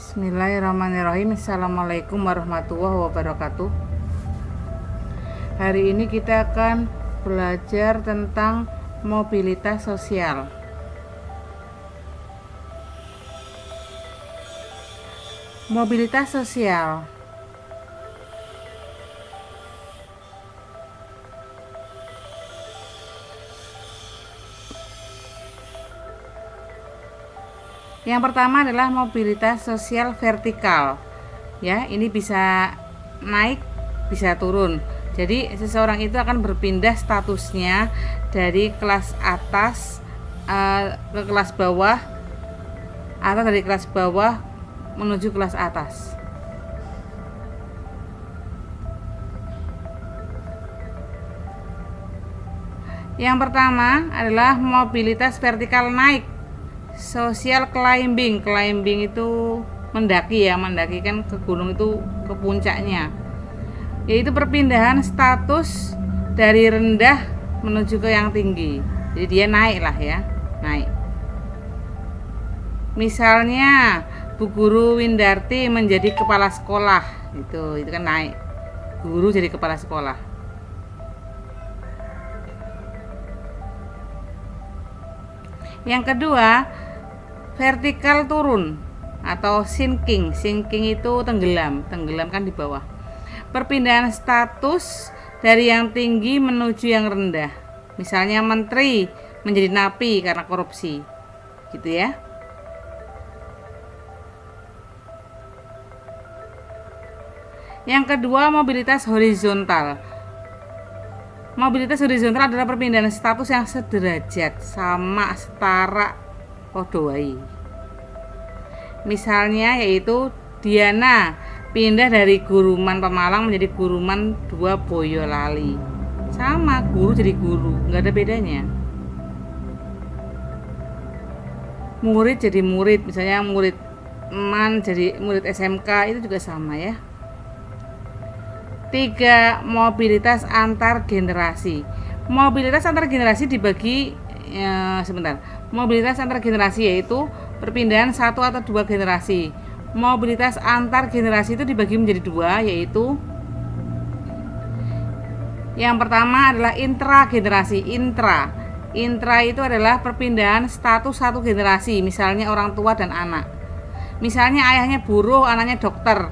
Bismillahirrahmanirrahim. Assalamualaikum warahmatullahi wabarakatuh. Hari ini kita akan belajar tentang mobilitas sosial. Mobilitas sosial yang pertama adalah mobilitas sosial vertikal. Ya, ini bisa naik, bisa turun. Jadi seseorang itu akan berpindah statusnya dari kelas atas ke kelas bawah, atau dari kelas bawah menuju kelas atas. Yang pertama adalah mobilitas vertikal naik. Social climbing. Climbing itu mendaki ya, mendaki kan ke gunung itu ke puncaknya. Yaitu perpindahan status dari rendah menuju ke yang tinggi. Jadi dia naik lah ya, naik. Misalnya Bu Guru Windarti menjadi kepala sekolah, itu kan naik. Guru jadi kepala sekolah. Yang kedua, vertikal turun atau sinking. Sinking itu tenggelam kan di bawah. Perpindahan status dari yang tinggi menuju yang rendah. Misalnya menteri menjadi napi karena korupsi, gitu ya. Yang kedua, mobilitas horizontal. Mobilitas horizontal adalah perpindahan status yang sederajat, sama, setara, kodowai. Misalnya yaitu Diana pindah dari Guruman Pemalang menjadi Guruman 2 Boyolali. Sama, guru jadi guru, nggak ada bedanya. Murid jadi murid, misalnya murid MAN jadi murid SMK, itu juga sama ya. 3. Mobilitas antar generasi. Mobilitas antar generasi dibagi Mobilitas antar generasi yaitu perpindahan 1 atau 2 generasi. Mobilitas antar generasi itu dibagi menjadi 2, yaitu yang pertama adalah intragenerasi. Intra itu adalah perpindahan status 1 generasi, misalnya orang tua dan anak. Misalnya ayahnya buruh, anaknya dokter.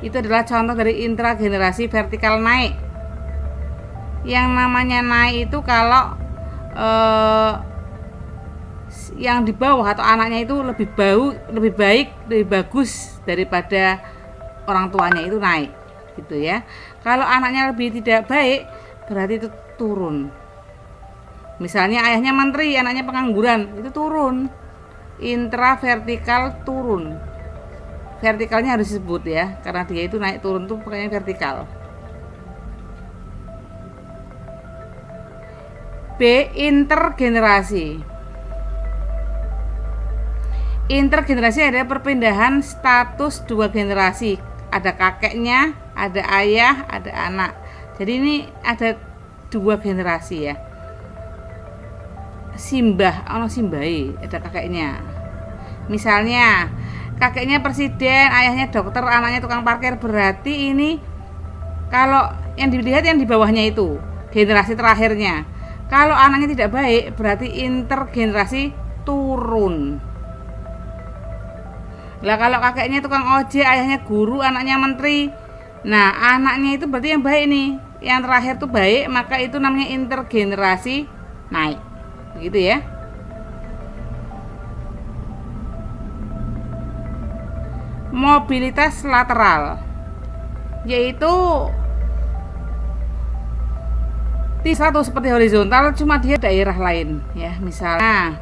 Itu adalah contoh dari intragenerasi vertikal naik. Yang namanya naik itu kalau yang di bawah atau anaknya itu lebih baik, lebih bagus daripada orang tuanya, itu naik, gitu ya. Kalau anaknya lebih tidak baik, berarti itu turun. Misalnya ayahnya menteri, anaknya pengangguran, itu turun. Intravertikal turun. Vertikalnya harus disebut ya, karena dia itu naik turun tuh pokoknya vertikal. B. Intergenerasi. Intergenerasi adalah perpindahan status 2 generasi. Ada kakeknya, ada ayah, ada anak. Jadi ini ada 2 generasi ya. Simbah, simbahi, ada kakeknya. Misalnya kakeknya presiden, ayahnya dokter, anaknya tukang parkir, berarti ini kalau yang dilihat yang di bawahnya itu generasi terakhirnya. Kalau anaknya tidak baik, berarti intergenerasi turun. Lah kalau kakeknya tukang ojek, ayahnya guru, anaknya menteri. Nah, anaknya itu berarti yang baik nih. Yang terakhir tuh baik, maka itu namanya intergenerasi naik. Begitu ya. Mobilitas lateral yaitu satu seperti horizontal, cuma dia daerah lain ya. Misalnya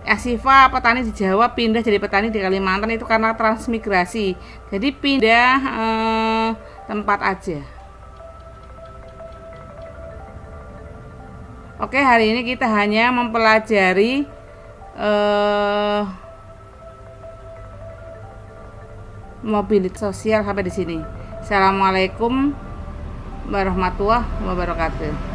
Asifa petani di Jawa pindah jadi petani di Kalimantan, itu karena transmigrasi, jadi pindah tempat aja. Oke, hari ini kita hanya mempelajari mobilitas sosial sampai di sini. Assalamualaikum warahmatullahi wabarakatuh.